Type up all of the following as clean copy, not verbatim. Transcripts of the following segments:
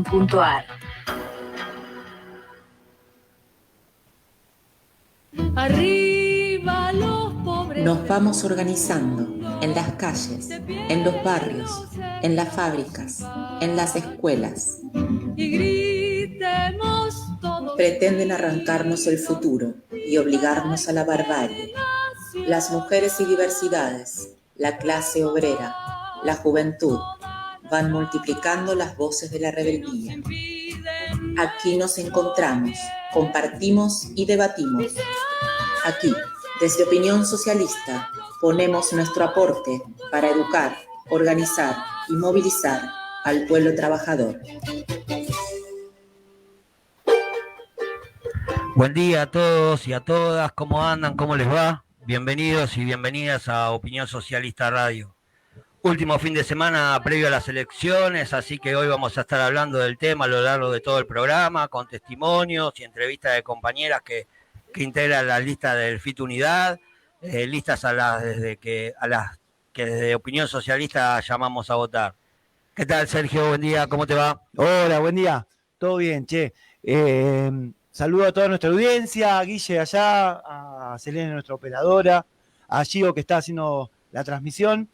Punto.ar. Arriba los pobres. Nos vamos organizando en las calles, en los barrios, en las fábricas, en las escuelas. Y gritemos todos. Pretenden arrancarnos el futuro y obligarnos a la barbarie. Las mujeres y diversidades, la clase obrera, la juventud, van multiplicando las voces de la rebeldía. Aquí nos encontramos, compartimos y debatimos. Aquí, desde Opinión Socialista, ponemos nuestro aporte para educar, organizar y movilizar al pueblo trabajador. Buen día a todos y a todas, ¿cómo andan? ¿Cómo les va? Bienvenidos y bienvenidas a Opinión Socialista Radio. Último fin de semana previo a las elecciones, así que hoy vamos a estar hablando del tema a lo largo de todo el programa, con testimonios y entrevistas de compañeras que integran las listas del FIT Unidad, listas a las que desde Opinión Socialista llamamos a votar. ¿Qué tal, Sergio? Buen día, ¿cómo te va? Hola, buen día. Todo bien, che. Saludo a toda nuestra audiencia, a Guille allá, a Selene, nuestra operadora, a Gio que está haciendo la transmisión.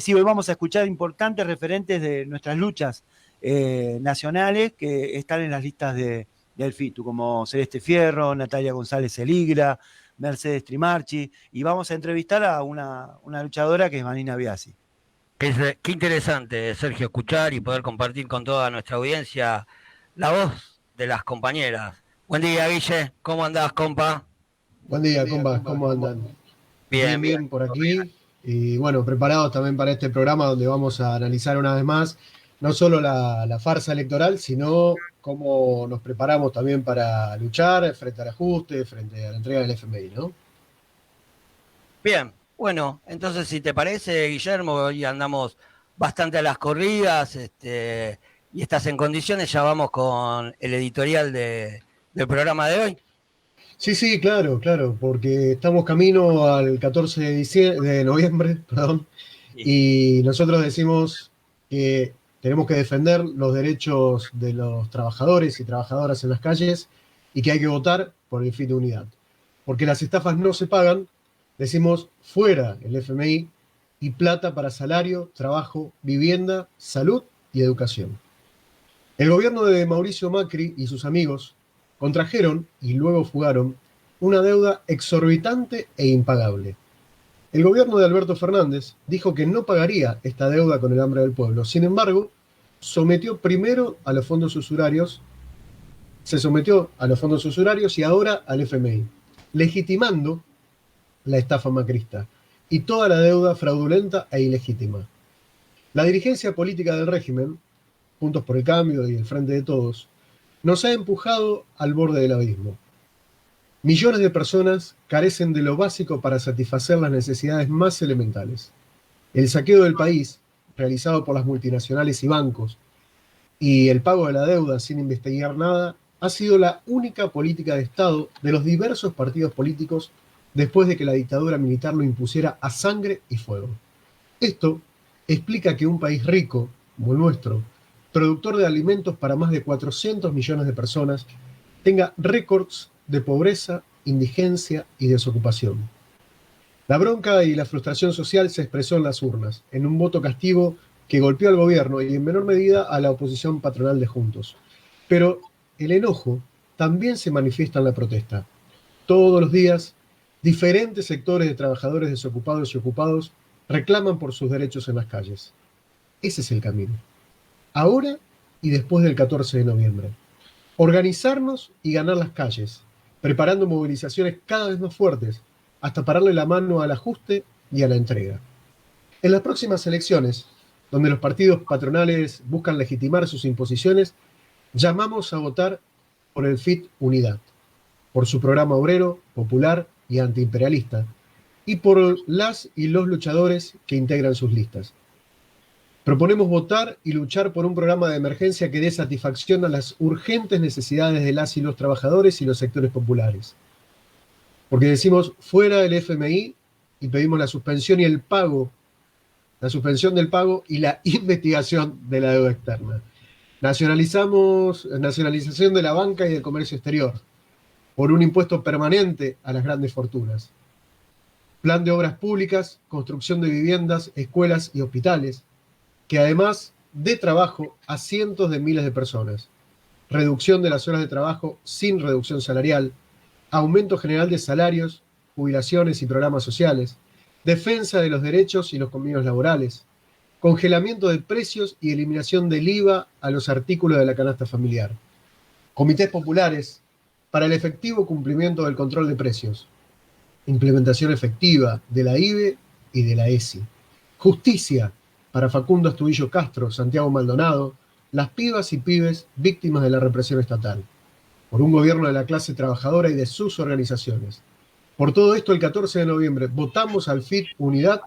Sí, hoy vamos a escuchar importantes referentes de nuestras luchas nacionales que están en las listas del FITU, como Celeste Fierro, Natalia González Eligra, Mercedes Trimarchi, y vamos a entrevistar a una luchadora que es Vanina Biasi. Qué interesante, Sergio, escuchar y poder compartir con toda nuestra audiencia la voz de las compañeras. Buen día, Guille. ¿Cómo andás, compa? Buen día, compas. ¿Cómo andan? Bien por aquí. Y bueno, preparados también para este programa donde vamos a analizar una vez más no solo la farsa electoral, sino cómo nos preparamos también para luchar frente al ajuste, frente a la entrega del FMI, ¿no? Bien, bueno, entonces si te parece, Guillermo, hoy andamos bastante a las corridas, y estás en condiciones, ya vamos con el editorial del programa de hoy. Sí, claro, porque estamos camino al 14 de noviembre, y nosotros decimos que tenemos que defender los derechos de los trabajadores y trabajadoras en las calles y que hay que votar por el FIT Unidad. Porque las estafas no se pagan, decimos fuera el FMI y plata para salario, trabajo, vivienda, salud y educación. El gobierno de Mauricio Macri y sus amigos contrajeron y luego fugaron una deuda exorbitante e impagable. El gobierno de Alberto Fernández dijo que no pagaría esta deuda con el hambre del pueblo. Sin embargo, se sometió a los fondos usurarios y ahora al FMI, legitimando la estafa macrista y toda la deuda fraudulenta e ilegítima. La dirigencia política del régimen, Juntos por el Cambio y el Frente de Todos, nos ha empujado al borde del abismo. Millones de personas carecen de lo básico para satisfacer las necesidades más elementales. El saqueo del país, realizado por las multinacionales y bancos, y el pago de la deuda sin investigar nada, ha sido la única política de Estado de los diversos partidos políticos después de que la dictadura militar lo impusiera a sangre y fuego. Esto explica que un país rico, como el nuestro, productor de alimentos para más de 400 millones de personas, tenga récords de pobreza, indigencia y desocupación. La bronca y la frustración social se expresó en las urnas, en un voto castigo que golpeó al gobierno y en menor medida a la oposición patronal de Juntos. Pero el enojo también se manifiesta en la protesta. Todos los días, diferentes sectores de trabajadores desocupados y ocupados reclaman por sus derechos en las calles. Ese es el camino. Ahora y después del 14 de noviembre. Organizarnos y ganar las calles, preparando movilizaciones cada vez más fuertes, hasta pararle la mano al ajuste y a la entrega. En las próximas elecciones, donde los partidos patronales buscan legitimar sus imposiciones, llamamos a votar por el FIT Unidad, por su programa obrero, popular y antiimperialista, y por las y los luchadores que integran sus listas. Proponemos votar y luchar por un programa de emergencia que dé satisfacción a las urgentes necesidades de las y los trabajadores y los sectores populares. Porque decimos fuera el FMI y pedimos la suspensión del pago y la investigación de la deuda externa. Nacionalización de la banca y del comercio exterior, por un impuesto permanente a las grandes fortunas. Plan de obras públicas, construcción de viviendas, escuelas y hospitales, que además de trabajo a cientos de miles de personas. Reducción de las horas de trabajo sin reducción salarial, aumento general de salarios, jubilaciones y programas sociales, defensa de los derechos y los convenios laborales, congelamiento de precios y eliminación del IVA a los artículos de la canasta familiar. Comités populares para el efectivo cumplimiento del control de precios. Implementación efectiva de la IBE y de la ESI. Justicia para Facundo Astudillo Castro, Santiago Maldonado, las pibas y pibes víctimas de la represión estatal. Por un gobierno de la clase trabajadora y de sus organizaciones. Por todo esto, el 14 de noviembre votamos al FIT Unidad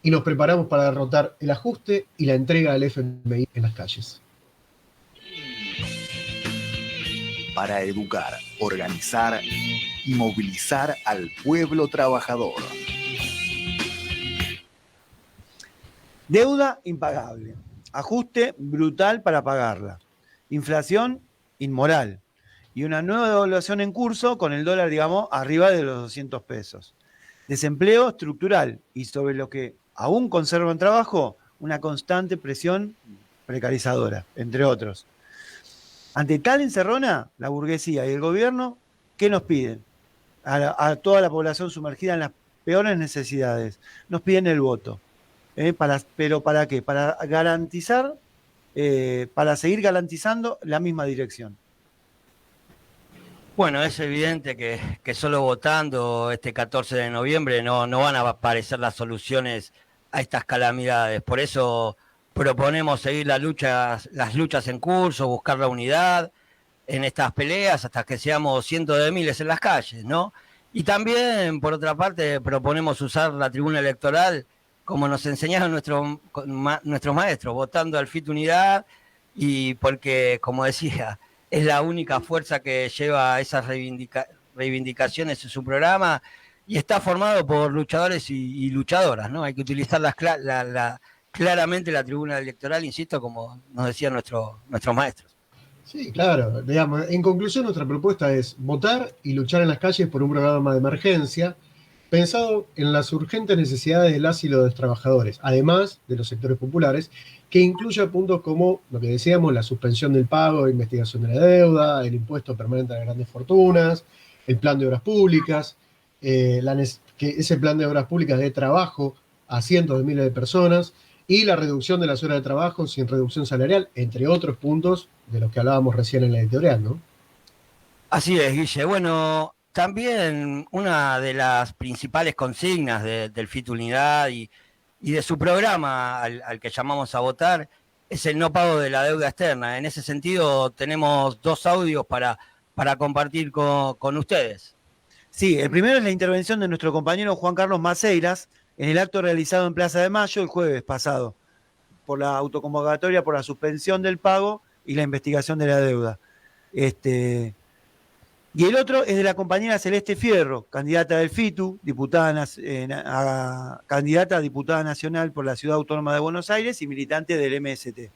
y nos preparamos para derrotar el ajuste y la entrega del FMI en las calles. Para educar, organizar y movilizar al pueblo trabajador. Deuda impagable. Ajuste brutal para pagarla. Inflación inmoral. Y una nueva devaluación en curso con el dólar, digamos, arriba de los 200 pesos. Desempleo estructural y sobre lo que aún conservan trabajo, una constante presión precarizadora, entre otros. Ante tal encerrona, la burguesía y el gobierno, ¿qué nos piden? A toda la población sumergida en las peores necesidades. Nos piden el voto. ¿Pero para qué? Para garantizar, para seguir garantizando la misma dirección. Bueno, es evidente que solo votando este 14 de noviembre no van a aparecer las soluciones a estas calamidades. Por eso proponemos seguir las luchas en curso, buscar la unidad en estas peleas hasta que seamos cientos de miles en las calles, ¿no? Y también, por otra parte, proponemos usar la tribuna electoral como nos enseñaron nuestros maestros, votando al FIT Unidad, y porque, como decía, es la única fuerza que lleva esas reivindicaciones en su programa y está formado por luchadores y luchadoras, ¿no? Hay que utilizar claramente la tribuna electoral, insisto, como nos decían nuestros maestros. Sí, claro. Digamos, en conclusión, nuestra propuesta es votar y luchar en las calles por un programa de emergencia pensado en las urgentes necesidades del las y los trabajadores, además de los sectores populares, que incluya puntos como lo que decíamos, la suspensión del pago de investigación de la deuda, el impuesto permanente a las grandes fortunas, el plan de obras públicas, que ese plan de obras públicas dé trabajo a cientos de miles de personas, y la reducción de las horas de trabajo sin reducción salarial, entre otros puntos de los que hablábamos recién en la editorial, ¿no? Así es, Guille. Bueno, también una de las principales consignas del FIT Unidad y de su programa al que llamamos a votar es el no pago de la deuda externa. En ese sentido tenemos 2 audios para compartir con ustedes. Sí, el primero es la intervención de nuestro compañero Juan Carlos Maceiras en el acto realizado en Plaza de Mayo el jueves pasado por la autoconvocatoria por la suspensión del pago y la investigación de la deuda. Y el otro es de la compañera Celeste Fierro, candidata del FITU, candidata a diputada nacional por la Ciudad Autónoma de Buenos Aires y militante del MST.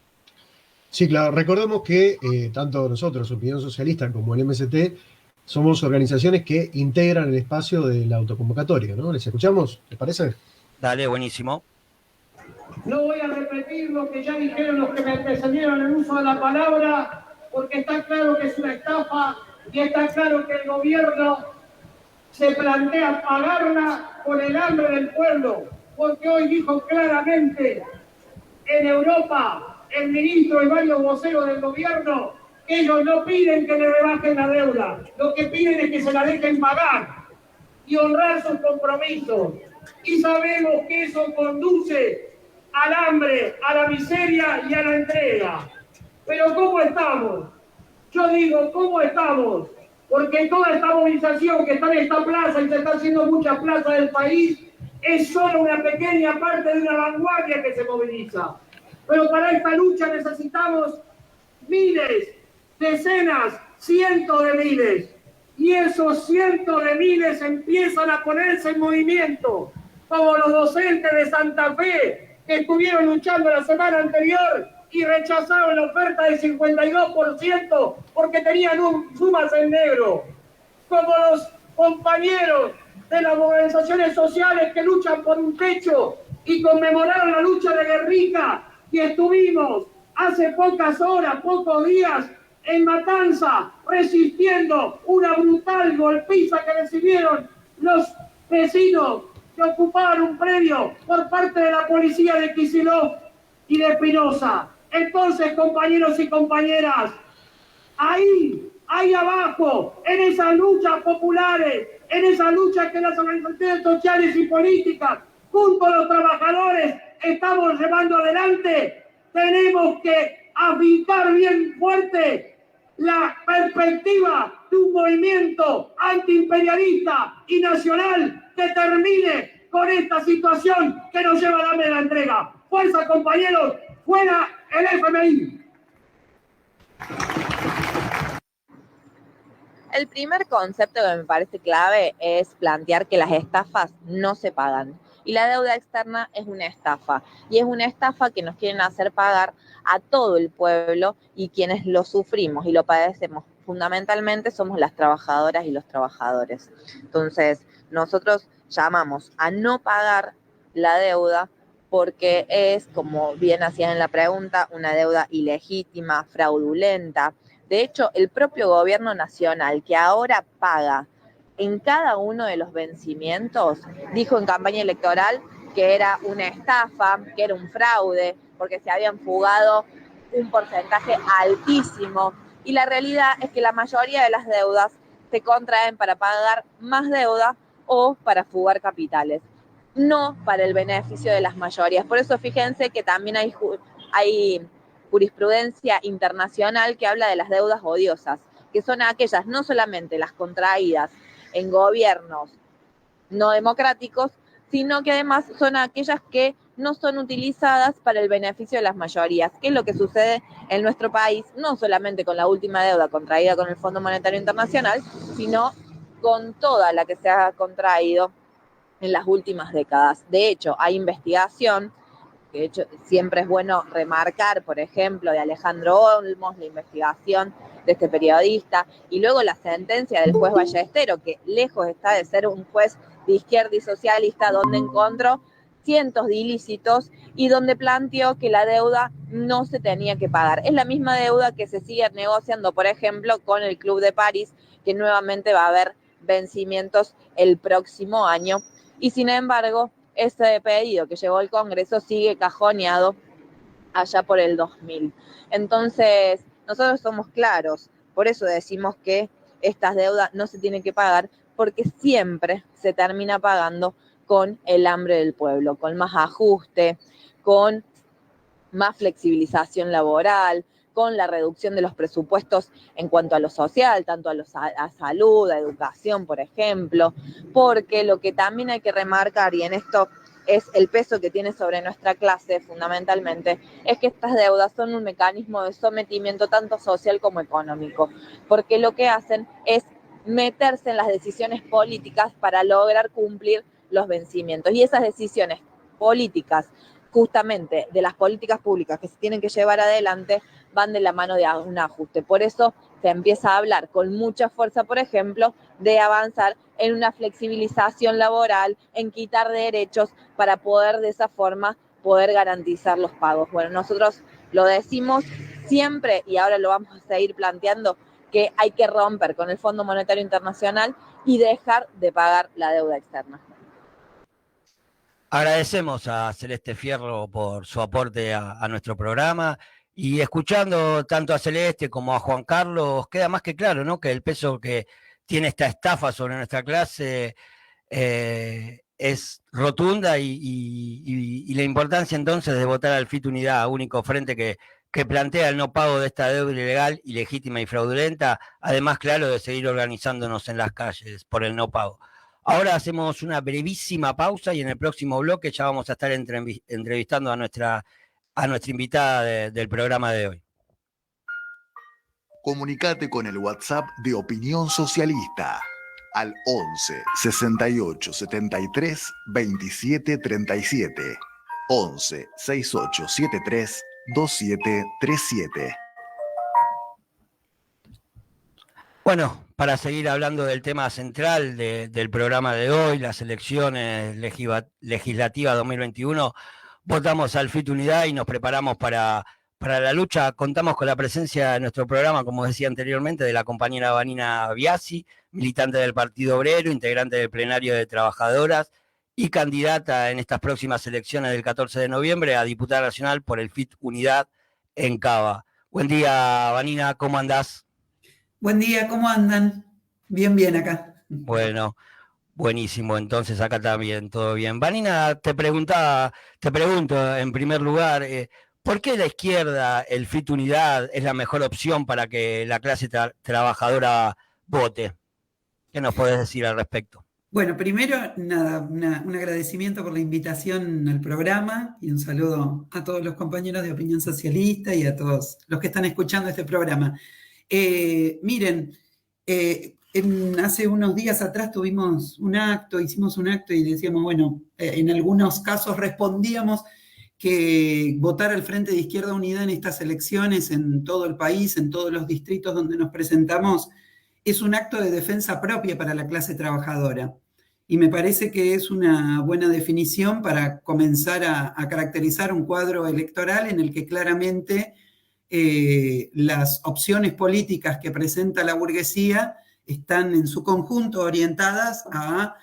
Sí, claro. Recordemos que tanto nosotros, Opinión Socialista, como el MST, somos organizaciones que integran el espacio de la autoconvocatoria, ¿no? ¿Les escuchamos? ¿Les parece? Dale, buenísimo. No voy a repetir lo que ya dijeron los que me antecedieron en el uso de la palabra, porque está claro que es una estafa. Y está claro que el gobierno se plantea pagarla con el hambre del pueblo, porque hoy dijo claramente en Europa el ministro y varios voceros del gobierno que ellos no piden que le rebajen la deuda, lo que piden es que se la dejen pagar y honrar sus compromisos. Y sabemos que eso conduce al hambre, a la miseria y a la entrega. Pero ¿cómo estamos? Yo digo, ¿cómo estamos? Porque toda esta movilización que está en esta plaza y se está haciendo en muchas plazas del país es solo una pequeña parte de una vanguardia que se moviliza. Pero para esta lucha necesitamos miles, decenas, cientos de miles. Y esos cientos de miles empiezan a ponerse en movimiento, como los docentes de Santa Fe que estuvieron luchando la semana anterior y rechazaron la oferta del 52% porque tenían sumas en negro. Como los compañeros de las organizaciones sociales que luchan por un techo y conmemoraron la lucha de Guernica, y estuvimos hace pocas horas, pocos días, en Matanza, resistiendo una brutal golpiza que recibieron los vecinos que ocupaban un predio por parte de la policía de Kicillof y de Espinosa. Entonces, compañeros y compañeras, ahí abajo, en esas luchas populares, en esas luchas que las organizaciones sociales y políticas, junto a los trabajadores, estamos llevando adelante, tenemos que afincar bien fuerte la perspectiva de un movimiento antiimperialista y nacional que termine con esta situación que nos lleva al hambre de la entrega. ¡Fuerza, compañeros! ¡Fuera el FMI! El primer concepto que me parece clave es plantear que las estafas no se pagan. Y la deuda externa es una estafa. Y es una estafa que nos quieren hacer pagar a todo el pueblo y quienes lo sufrimos y lo padecemos fundamentalmente somos las trabajadoras y los trabajadores. Entonces, nosotros llamamos a no pagar la deuda porque es, como bien hacían en la pregunta, una deuda ilegítima, fraudulenta. De hecho, el propio gobierno nacional, que ahora paga en cada uno de los vencimientos, dijo en campaña electoral que era una estafa, que era un fraude, porque se habían fugado un porcentaje altísimo. Y la realidad es que la mayoría de las deudas se contraen para pagar más deuda o para fugar capitales, no para el beneficio de las mayorías. Por eso fíjense que también hay jurisprudencia internacional que habla de las deudas odiosas, que son aquellas no solamente las contraídas en gobiernos no democráticos, sino que además son aquellas que no son utilizadas para el beneficio de las mayorías, que es lo que sucede en nuestro país, no solamente con la última deuda contraída con el Fondo Monetario Internacional, sino con toda la que se ha contraído en las últimas décadas. De hecho, hay investigación, que de hecho siempre es bueno remarcar, por ejemplo, de Alejandro Olmos, la investigación de este periodista, y luego la sentencia del juez Ballestero, que lejos está de ser un juez de izquierda y socialista, donde encontró cientos de ilícitos y donde planteó que la deuda no se tenía que pagar. Es la misma deuda que se sigue negociando, por ejemplo, con el Club de París, que nuevamente va a haber vencimientos el próximo año. Y sin embargo, ese pedido que llegó al Congreso sigue cajoneado allá por el 2000. Entonces, nosotros somos claros, por eso decimos que estas deudas no se tienen que pagar, porque siempre se termina pagando con el hambre del pueblo, con más ajuste, con más flexibilización laboral, con la reducción de los presupuestos en cuanto a lo social, tanto a salud, a educación, por ejemplo, porque lo que también hay que remarcar, y en esto es el peso que tiene sobre nuestra clase fundamentalmente, es que estas deudas son un mecanismo de sometimiento tanto social como económico, porque lo que hacen es meterse en las decisiones políticas para lograr cumplir los vencimientos. Y esas decisiones políticas, justamente de las políticas públicas que se tienen que llevar adelante, van de la mano de un ajuste. Por eso se empieza a hablar con mucha fuerza, por ejemplo, de avanzar en una flexibilización laboral, en quitar derechos para poder de esa forma poder garantizar los pagos. Bueno, nosotros lo decimos siempre y ahora lo vamos a seguir planteando, que hay que romper con el Fondo Monetario Internacional y dejar de pagar la deuda externa. Agradecemos a Celeste Fierro por su aporte a nuestro programa, y escuchando tanto a Celeste como a Juan Carlos, queda más que claro, ¿no?, que el peso que tiene esta estafa sobre nuestra clase es rotunda, y la importancia entonces de votar al FIT Unidad, único frente que plantea el no pago de esta deuda ilegal, ilegítima y fraudulenta, además, claro, de seguir organizándonos en las calles por el no pago. Ahora hacemos una brevísima pausa y en el próximo bloque ya vamos a estar entrevistando a nuestra invitada del programa de hoy. Comunicate con el WhatsApp de Opinión Socialista al 11 68 73 27 37. 11 68 73 2737. Bueno, para seguir hablando del tema central del programa de hoy, las elecciones legislativas 2021, votamos al FIT Unidad y nos preparamos para la lucha. Contamos con la presencia de nuestro programa, como decía anteriormente, de la compañera Vanina Biasi, militante del Partido Obrero, integrante del plenario de trabajadoras y candidata en estas próximas elecciones del 14 de noviembre a diputada nacional por el FIT Unidad en Cava. Buen día, Vanina, ¿cómo andás? Buen día, ¿cómo andan? Bien, bien acá. Bueno, buenísimo, entonces acá también todo bien. Vanina, te pregunto en primer lugar, ¿por qué la izquierda, el FIT Unidad, es la mejor opción para que la clase trabajadora vote? ¿Qué nos podés decir al respecto? Bueno, primero, nada, un agradecimiento por la invitación al programa y un saludo a todos los compañeros de Opinión Socialista y a todos los que están escuchando este programa. Miren, hace unos días atrás hicimos un acto y decíamos, bueno, en algunos casos respondíamos que votar al Frente de Izquierda Unida en estas elecciones en todo el país, en todos los distritos donde nos presentamos, es un acto de defensa propia para la clase trabajadora. Y me parece que es una buena definición para comenzar a caracterizar un cuadro electoral en el que claramente las opciones políticas que presenta la burguesía están en su conjunto orientadas a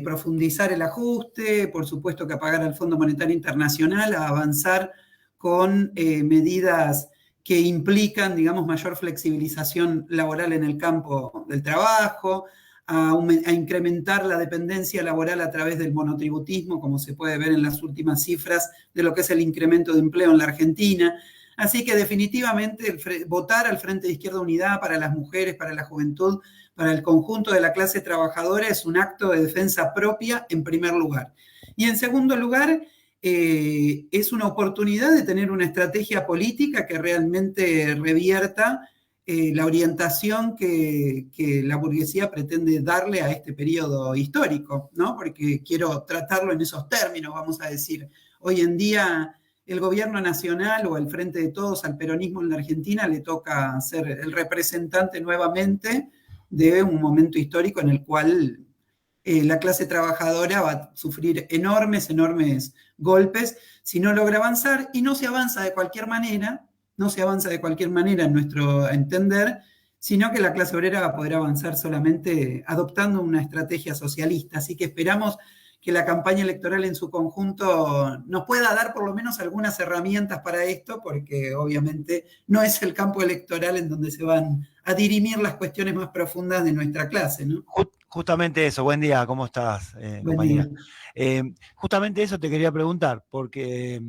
profundizar el ajuste, por supuesto que a pagar al Fondo Monetario Internacional, a avanzar con medidas que implican, digamos, mayor flexibilización laboral en el campo del trabajo, a incrementar la dependencia laboral a través del monotributismo, como se puede ver en las últimas cifras de lo que es el incremento de empleo en la Argentina. Así que definitivamente votar al Frente de Izquierda Unidad para las mujeres, para la juventud, para el conjunto de la clase trabajadora es un acto de defensa propia en primer lugar. Y en segundo lugar, es una oportunidad de tener una estrategia política que realmente revierta la orientación que la burguesía pretende darle a este periodo histórico, ¿no? Porque quiero tratarlo en esos términos, vamos a decir. Hoy en día el gobierno nacional o el Frente de Todos al peronismo en la Argentina le toca ser el representante nuevamente de un momento histórico en el cual la clase trabajadora va a sufrir enormes golpes si no logra avanzar, y no se avanza de cualquier manera en nuestro entender, sino que la clase obrera va a poder avanzar solamente adoptando una estrategia socialista. Así que esperamos que la campaña electoral en su conjunto nos pueda dar por lo menos algunas herramientas para esto, porque obviamente no es el campo electoral en donde se van a dirimir las cuestiones más profundas de nuestra clase, ¿no? Justamente eso, buen día, ¿cómo estás, compañera? Justamente eso te quería preguntar, porque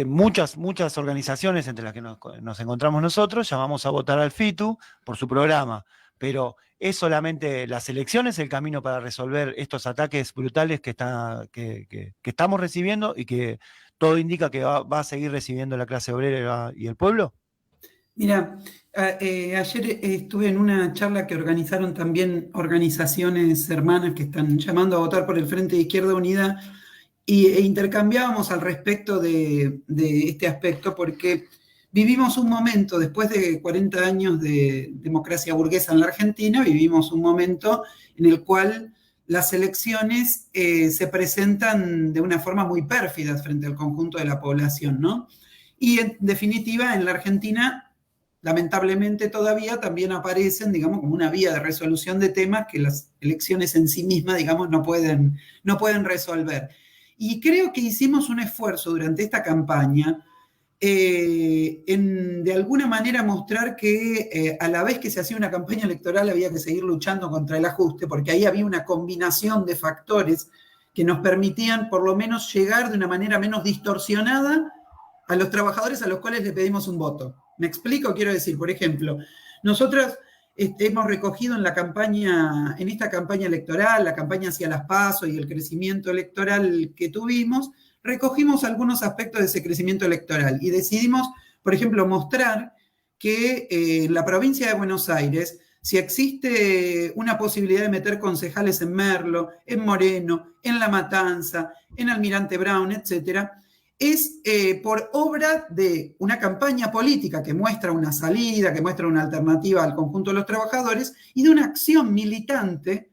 muchas organizaciones entre las que nos encontramos nosotros llamamos a votar al FITU por su programa, pero ¿es solamente las elecciones el camino para resolver estos ataques brutales que estamos recibiendo y que todo indica que va a seguir recibiendo la clase obrera y el pueblo? Mira, ayer estuve en una charla que organizaron también organizaciones hermanas que están llamando a votar por el Frente de Izquierda Unida e intercambiábamos al respecto de este aspecto, porque vivimos un momento, después de 40 años de democracia burguesa en la Argentina, vivimos un momento en el cual las elecciones se presentan de una forma muy pérfida frente al conjunto de la población, ¿no? Y en definitiva, en la Argentina, lamentablemente todavía también aparecen, digamos, como una vía de resolución de temas que las elecciones en sí mismas, digamos, no pueden resolver. Y creo que hicimos un esfuerzo durante esta campaña en de alguna manera mostrar que a la vez que se hacía una campaña electoral había que seguir luchando contra el ajuste, porque ahí había una combinación de factores que nos permitían por lo menos llegar de una manera menos distorsionada a los trabajadores a los cuales le pedimos un voto. ¿Me explico? Quiero decir, por ejemplo, nosotros hemos recogido en esta campaña electoral, la campaña hacia las PASO y el crecimiento electoral que tuvimos, recogimos algunos aspectos de ese crecimiento electoral y decidimos, por ejemplo, mostrar que en la provincia de Buenos Aires, si existe una posibilidad de meter concejales en Merlo, en Moreno, en La Matanza, en Almirante Brown, etcétera, es por obra de una campaña política que muestra una salida, que muestra una alternativa al conjunto de los trabajadores, y de una acción militante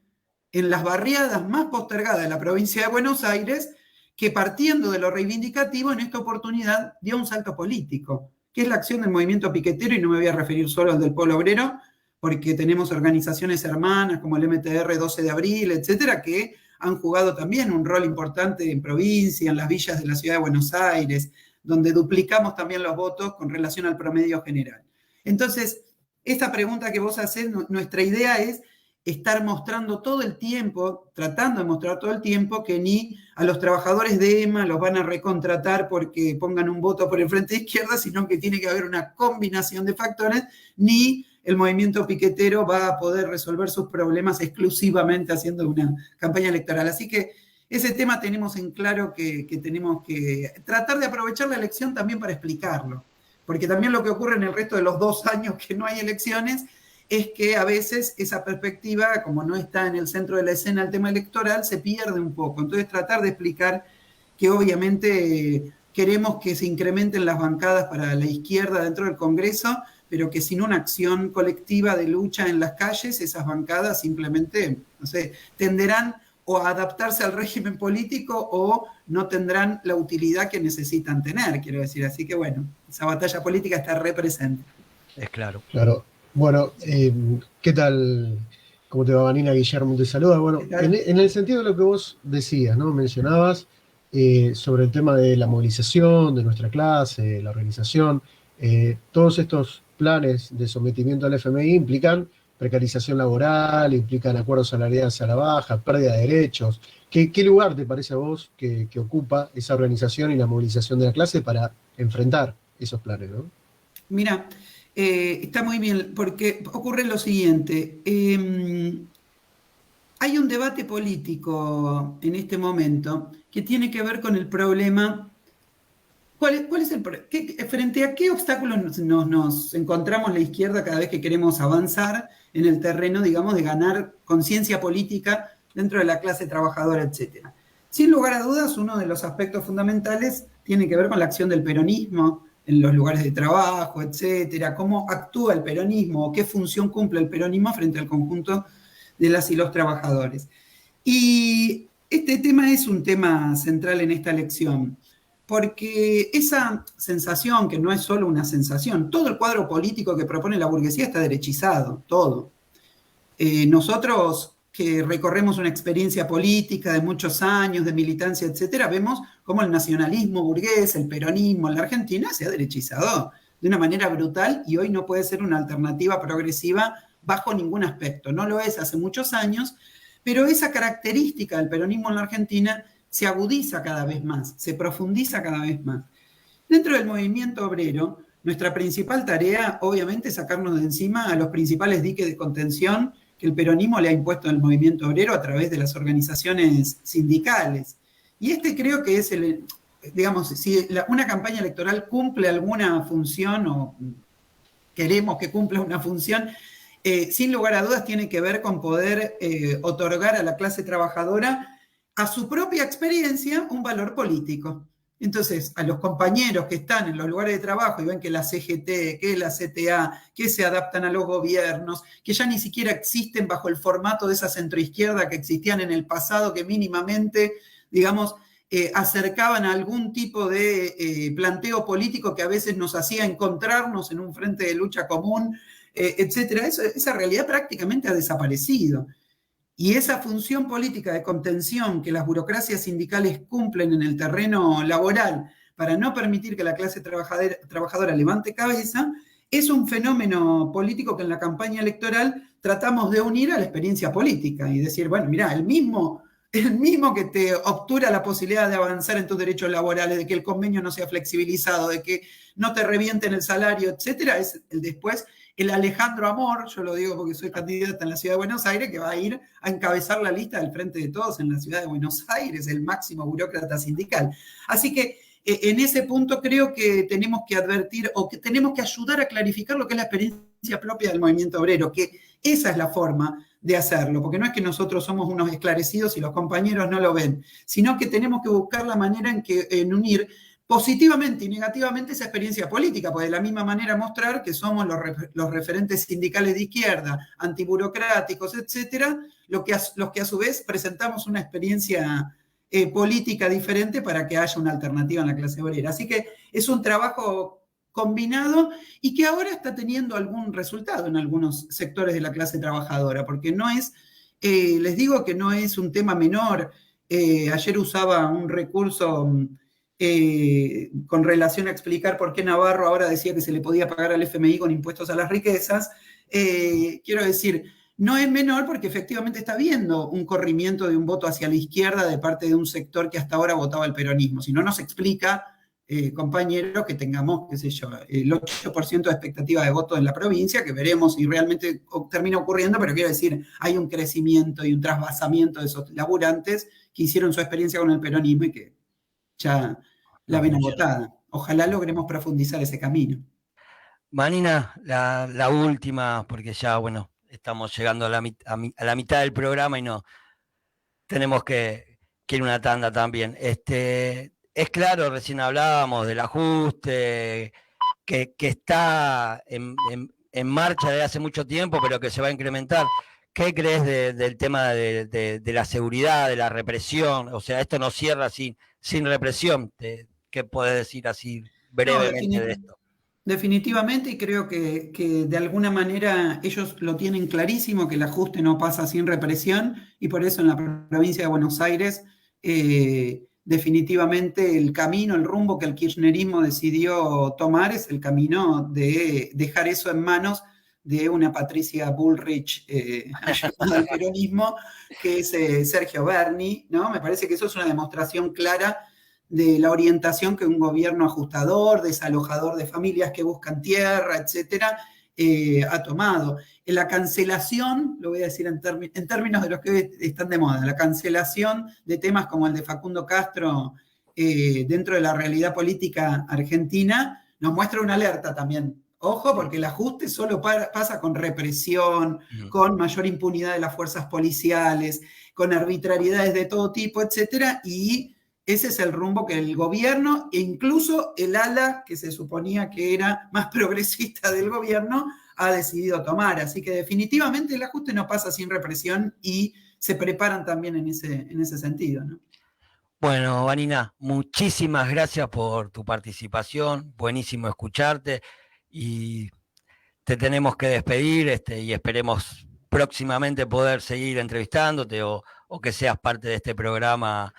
en las barriadas más postergadas de la provincia de Buenos Aires, que partiendo de lo reivindicativo, en esta oportunidad dio un salto político, que es la acción del movimiento piquetero, y no me voy a referir solo al del Pueblo Obrero, porque tenemos organizaciones hermanas como el MTR 12 de abril, etcétera, que han jugado también un rol importante en provincia, en las villas de la ciudad de Buenos Aires, donde duplicamos también los votos con relación al promedio general. Entonces, esta pregunta que vos hacés, nuestra idea es estar mostrando todo el tiempo, tratando de mostrar todo el tiempo que ni a los trabajadores de EMA los van a recontratar porque pongan un voto por el Frente de Izquierda, sino que tiene que haber una combinación de factores, ni el movimiento piquetero va a poder resolver sus problemas exclusivamente haciendo una campaña electoral. Así que ese tema tenemos en claro que tenemos que tratar de aprovechar la elección también para explicarlo, porque también lo que ocurre en el resto de los 2 años que no hay elecciones es que a veces esa perspectiva, como no está en el centro de la escena el tema electoral, se pierde un poco. Entonces tratar de explicar que obviamente queremos que se incrementen las bancadas para la izquierda dentro del Congreso, pero que sin una acción colectiva de lucha en las calles, esas bancadas simplemente, no sé, tenderán o a adaptarse al régimen político o no tendrán la utilidad que necesitan tener, quiero decir. Así que bueno, esa batalla política está represente. Es claro. Claro. Bueno, ¿qué tal? ¿Cómo te va, Vanina? Guillermo te saluda. Bueno, en el sentido de lo que vos decías, ¿no? Mencionabas sobre el tema de la movilización, de nuestra clase, la organización. Todos estos planes de sometimiento al FMI implican precarización laboral, implican acuerdos salariales a la baja, pérdida de derechos. ¿Qué lugar te parece a vos que ocupa esa organización y la movilización de la clase para enfrentar esos planes, ¿no? Mira, está muy bien, porque ocurre lo siguiente. Hay un debate político en este momento que tiene que ver con el problema. ¿Cuál es el problema? ¿Frente a qué obstáculos nos encontramos la izquierda cada vez que queremos avanzar en el terreno, digamos, de ganar conciencia política dentro de la clase trabajadora, etcétera? Sin lugar a dudas, uno de los aspectos fundamentales tiene que ver con la acción del peronismo en los lugares de trabajo, etcétera, cómo actúa el peronismo o qué función cumple el peronismo frente al conjunto de las y los trabajadores. Y este tema es un tema central en esta elección, porque esa sensación, que no es solo una sensación, todo el cuadro político que propone la burguesía está derechizado, todo. Nosotros que recorremos una experiencia política de muchos años, de militancia, etcétera, vemos cómo el nacionalismo burgués, el peronismo en la Argentina se ha derechizado de una manera brutal y hoy no puede ser una alternativa progresiva bajo ningún aspecto. No lo es hace muchos años, pero esa característica del peronismo en la Argentina se agudiza cada vez más, se profundiza cada vez más. Dentro del movimiento obrero, nuestra principal tarea, obviamente, es sacarnos de encima a los principales diques de contención que el peronismo le ha impuesto al movimiento obrero a través de las organizaciones sindicales. Y creo que es digamos, si una campaña electoral cumple alguna función o queremos que cumpla una función, sin lugar a dudas tiene que ver con poder otorgar a la clase trabajadora a su propia experiencia un valor político. Entonces, a los compañeros que están en los lugares de trabajo y ven que la CGT, que la CTA, que se adaptan a los gobiernos, que ya ni siquiera existen bajo el formato de esa centroizquierda que existían en el pasado, que mínimamente, digamos, acercaban a algún tipo de planteo político que a veces nos hacía encontrarnos en un frente de lucha común, etcétera. Esa realidad prácticamente ha desaparecido. Y esa función política de contención que las burocracias sindicales cumplen en el terreno laboral para no permitir que la clase trabajadora levante cabeza, es un fenómeno político que en la campaña electoral tratamos de unir a la experiencia política y decir, bueno, mirá, el mismo que te obtura la posibilidad de avanzar en tus derechos laborales, de que el convenio no sea flexibilizado, de que no te revienten el salario, etcétera, es el Alejandro Amor, yo lo digo porque soy candidata en la Ciudad de Buenos Aires, que va a ir a encabezar la lista del Frente de Todos en la Ciudad de Buenos Aires, el máximo burócrata sindical. Así que en ese punto creo que tenemos que advertir o que tenemos que ayudar a clarificar lo que es la experiencia propia del movimiento obrero, que esa es la forma de hacerlo, porque no es que nosotros somos unos esclarecidos y los compañeros no lo ven, sino que tenemos que buscar la manera en unir positivamente y negativamente esa experiencia política, pues de la misma manera mostrar que somos los referentes sindicales de izquierda, antiburocráticos, etcétera, los que a su vez presentamos una experiencia política diferente para que haya una alternativa en la clase obrera. Así que es un trabajo combinado y que ahora está teniendo algún resultado en algunos sectores de la clase trabajadora, porque no es, les digo que no es un tema menor. Ayer usaba un recurso con relación a explicar por qué Navarro ahora decía que se le podía pagar al FMI con impuestos a las riquezas. Quiero decir, no es menor porque efectivamente está habiendo un corrimiento de un voto hacia la izquierda de parte de un sector que hasta ahora votaba el peronismo. Si no nos explica, compañeros, que tengamos, qué sé yo, el 8% de expectativa de voto en la provincia, que veremos si realmente termina ocurriendo, pero quiero decir, hay un crecimiento y un trasvasamiento de esos laburantes que hicieron su experiencia con el peronismo y que ya la ven agotada. Ojalá logremos profundizar ese camino. Manina, la última, porque ya, bueno, estamos llegando a la mitad del programa y no tenemos que ir una tanda también. Es claro, recién hablábamos del ajuste que está en marcha desde hace mucho tiempo, pero que se va a incrementar. ¿Qué crees del tema de la seguridad, de la represión? O sea, esto no cierra sin represión. ¿Qué podés decir así brevemente de esto? Definitivamente, y creo que de alguna manera ellos lo tienen clarísimo, que el ajuste no pasa sin represión, y por eso en la provincia de Buenos Aires definitivamente el camino, el rumbo que el kirchnerismo decidió tomar es el camino de dejar eso en manos de una Patricia Bullrich del peronismo, que es Sergio Berni, ¿no? Me parece que eso es una demostración clara de la orientación que un gobierno ajustador, desalojador de familias que buscan tierra, etcétera, ha tomado. En la cancelación, lo voy a decir en términos de los que están de moda, la cancelación de temas como el de Facundo Castro dentro de la realidad política argentina, nos muestra una alerta también. Ojo, porque el ajuste solo pasa con represión, con mayor impunidad de las fuerzas policiales, con arbitrariedades de todo tipo, etcétera, y ese es el rumbo que el gobierno e incluso el ala que se suponía que era más progresista del gobierno ha decidido tomar. Así que definitivamente el ajuste no pasa sin represión y se preparan también en ese sentido, ¿no? Bueno, Vanina, muchísimas gracias por tu participación. Buenísimo escucharte y te tenemos que despedir y esperemos próximamente poder seguir entrevistándote o que seas parte de este programa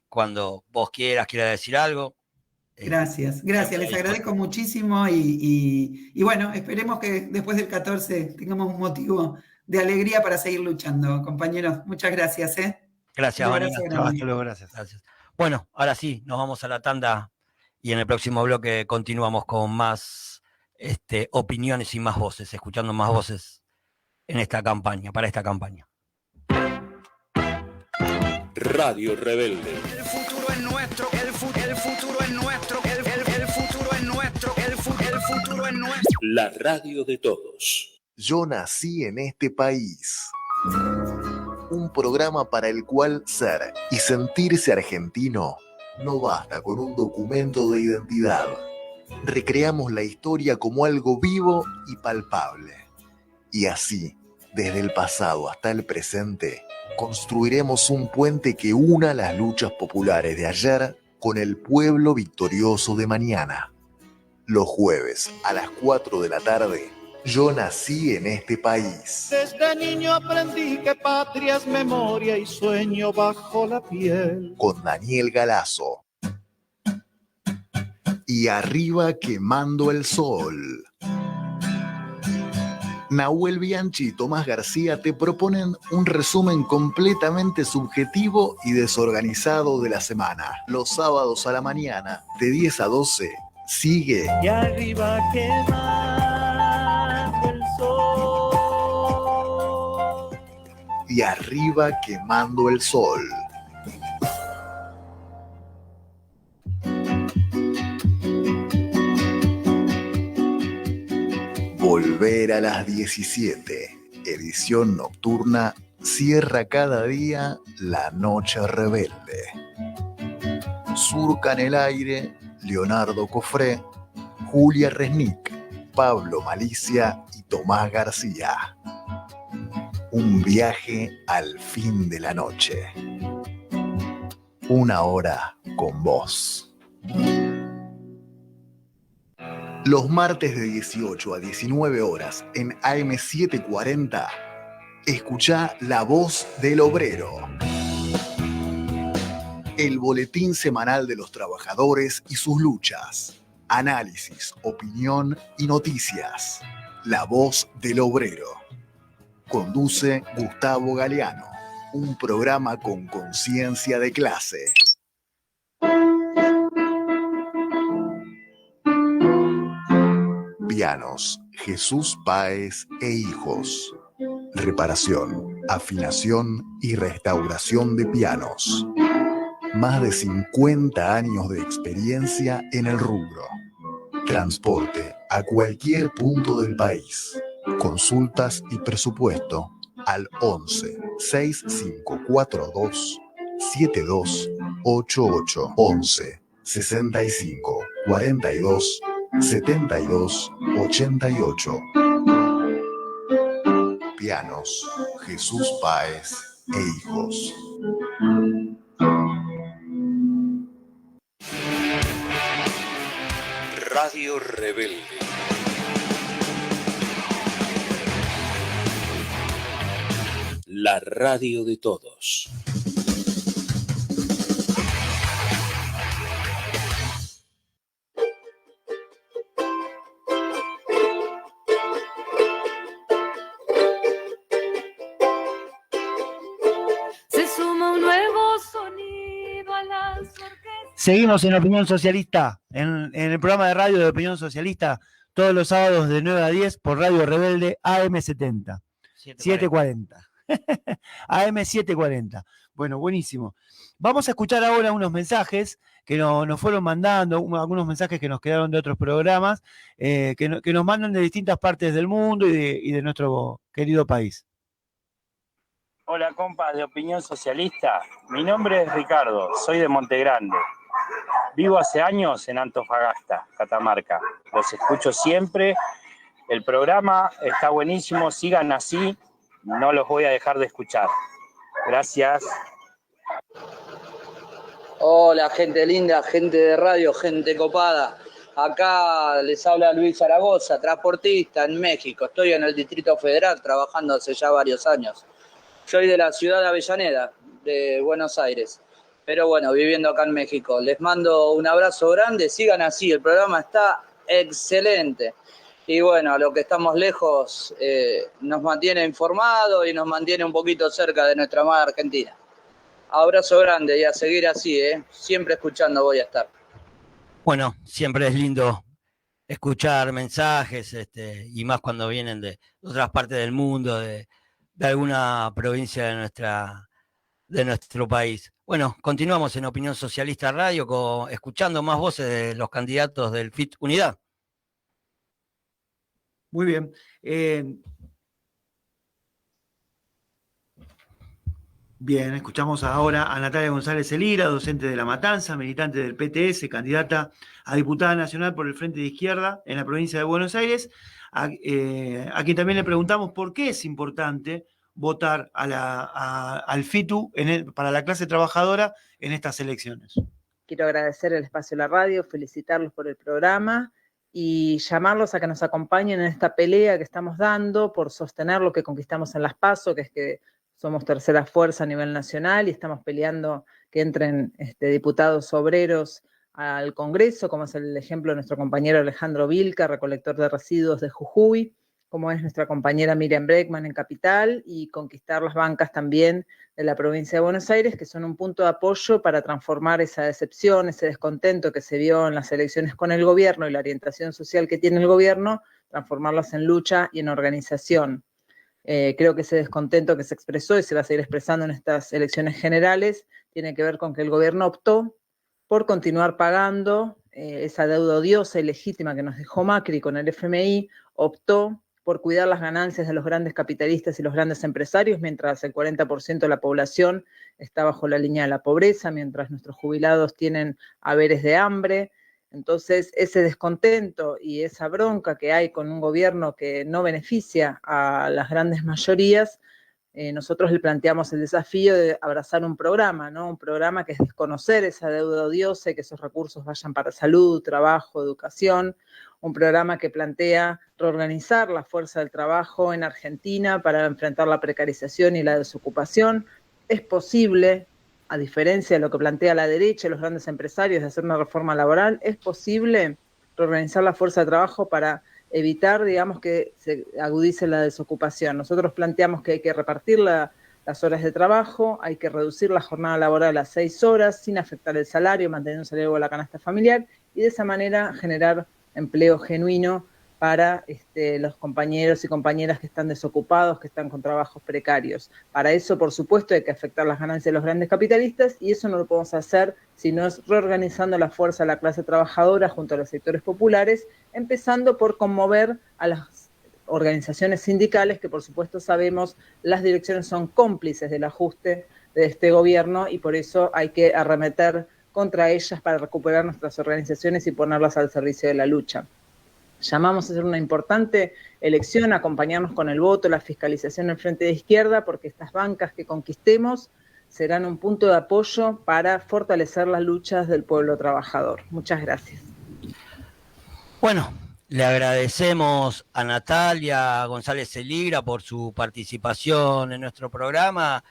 cuando vos quieras decir algo. Gracias, les agradezco muchísimo y bueno, esperemos que después del 14 tengamos un motivo de alegría para seguir luchando, compañeros. Muchas gracias. Gracias, Vanina. Hasta luego, gracias. Bueno, ahora sí, nos vamos a la tanda y en el próximo bloque continuamos con más opiniones y más voces, escuchando más voces en esta campaña, para esta campaña. Radio Rebelde. El futuro es nuestro, el futuro es nuestro, el futuro es nuestro, el futuro es nuestro. La radio de todos. Yo nací en este país. Un programa para el cual ser y sentirse argentino no basta con un documento de identidad. Recreamos la historia como algo vivo y palpable. Y así, desde el pasado hasta el presente, construiremos un puente que una las luchas populares de ayer con el pueblo victorioso de mañana. Los jueves a las 4 de la tarde, Yo nací en este país. Desde niño aprendí que patria es memoria y sueño bajo la piel. Con Daniel Galazo. Y arriba quemando el sol. Nahuel Bianchi y Tomás García te proponen un resumen completamente subjetivo y desorganizado de la semana. Los sábados a la mañana, de 10 a 12, sigue. Y arriba quemando el sol. Y arriba quemando el sol. Volver a las 17, edición nocturna, cierra cada día la noche rebelde. Surcan el aire Leonardo Cofré, Julia Resnick, Pablo Malicia y Tomás García. Un viaje al fin de la noche. Una hora con vos. Los martes de 18 a 19 horas en AM740, escuchá La Voz del Obrero. El boletín semanal de los trabajadores y sus luchas. Análisis, opinión y noticias. La Voz del Obrero. Conduce Gustavo Galeano. Un programa con conciencia de clase. Pianos, Jesús Páez e Hijos. Reparación, afinación y restauración de pianos. Más de 50 años de experiencia en el rubro. Transporte a cualquier punto del país. Consultas y presupuesto al 11 6542 7288 11 65 42 72 88. Pianos, Jesús Páez e Hijos. Radio Rebelde. La radio de todos. Se suma un nuevo sonido a las orquestas. Seguimos en Opinión Socialista, en el programa de radio de Opinión Socialista, todos los sábados de 9 a 10 por Radio Rebelde AM70. 740. AM740. Bueno, buenísimo. Vamos a escuchar ahora unos mensajes que nos fueron mandando, algunos mensajes que nos quedaron de otros programas, que nos mandan de distintas partes del mundo y de nuestro querido país. Hola compas de Opinión Socialista, mi nombre es Ricardo, soy de Montegrande. Vivo hace años en Antofagasta, Catamarca. Los escucho siempre, el programa está buenísimo, sigan así, no los voy a dejar de escuchar. Gracias. Hola, gente linda, gente de radio, gente copada. Acá les habla Luis Zaragoza, transportista en México. Estoy en el Distrito Federal trabajando hace ya varios años. Soy de la ciudad de Avellaneda, de Buenos Aires. Pero bueno, viviendo acá en México. Les mando un abrazo grande, sigan así, el programa está excelente. Y bueno, a los que estamos lejos nos mantiene informados y nos mantiene un poquito cerca de nuestra amada Argentina. Abrazo grande y a seguir así, siempre escuchando voy a estar. Bueno, siempre es lindo escuchar mensajes, y más cuando vienen de otras partes del mundo, de alguna provincia de nuestro país. Bueno, continuamos en Opinión Socialista Radio escuchando más voces de los candidatos del FIT Unidad. Muy bien. Bien, escuchamos ahora a Natalia González Elira, docente de La Matanza, militante del PTS, candidata a diputada nacional por el Frente de Izquierda en la provincia de Buenos Aires, a quien también le preguntamos por qué es importante votar al FITU para la clase trabajadora en estas elecciones. Quiero agradecer el espacio de la radio, felicitarlos por el programa y llamarlos a que nos acompañen en esta pelea que estamos dando por sostener lo que conquistamos en las PASO, que es que somos tercera fuerza a nivel nacional y estamos peleando que entren diputados obreros al Congreso, como es el ejemplo de nuestro compañero Alejandro Vilca, recolector de residuos de Jujuy, como es nuestra compañera Miriam Breckman en Capital, y conquistar las bancas también de la provincia de Buenos Aires, que son un punto de apoyo para transformar esa decepción, ese descontento que se vio en las elecciones con el gobierno y la orientación social que tiene el gobierno, transformarlas en lucha y en organización. Creo que ese descontento que se expresó y se va a seguir expresando en estas elecciones generales tiene que ver con que el gobierno optó por continuar pagando esa deuda odiosa y legítima que nos dejó Macri con el FMI, optó por cuidar las ganancias de los grandes capitalistas y los grandes empresarios, mientras el 40% de la población está bajo la línea de la pobreza, mientras nuestros jubilados tienen haberes de hambre. Entonces, ese descontento y esa bronca que hay con un gobierno que no beneficia a las grandes mayorías, nosotros le planteamos el desafío de abrazar un programa, ¿no? Un programa que es desconocer esa deuda odiosa y que esos recursos vayan para salud, trabajo, educación. Un programa que plantea reorganizar la fuerza del trabajo en Argentina para enfrentar la precarización y la desocupación. Es posible, a diferencia de lo que plantea la derecha y los grandes empresarios de hacer una reforma laboral, es posible reorganizar la fuerza de trabajo para evitar, digamos, que se agudice la desocupación. Nosotros planteamos que hay que repartir las horas de trabajo, hay que reducir la jornada laboral a 6 horas sin afectar el salario, mantener un salario de la canasta familiar y de esa manera generar empleo genuino para los compañeros y compañeras que están desocupados, que están con trabajos precarios. Para eso, por supuesto, hay que afectar las ganancias de los grandes capitalistas y eso no lo podemos hacer si no es reorganizando la fuerza de la clase trabajadora junto a los sectores populares, empezando por conmover a las organizaciones sindicales, que por supuesto sabemos las direcciones son cómplices del ajuste de este gobierno y por eso hay que arremeter contra ellas para recuperar nuestras organizaciones y ponerlas al servicio de la lucha. Llamamos a hacer una importante elección, acompañarnos con el voto, la fiscalización del Frente de Izquierda, porque estas bancas que conquistemos serán un punto de apoyo para fortalecer las luchas del pueblo trabajador. Muchas gracias. Bueno, le agradecemos a Natalia González Celigra por su participación en nuestro programa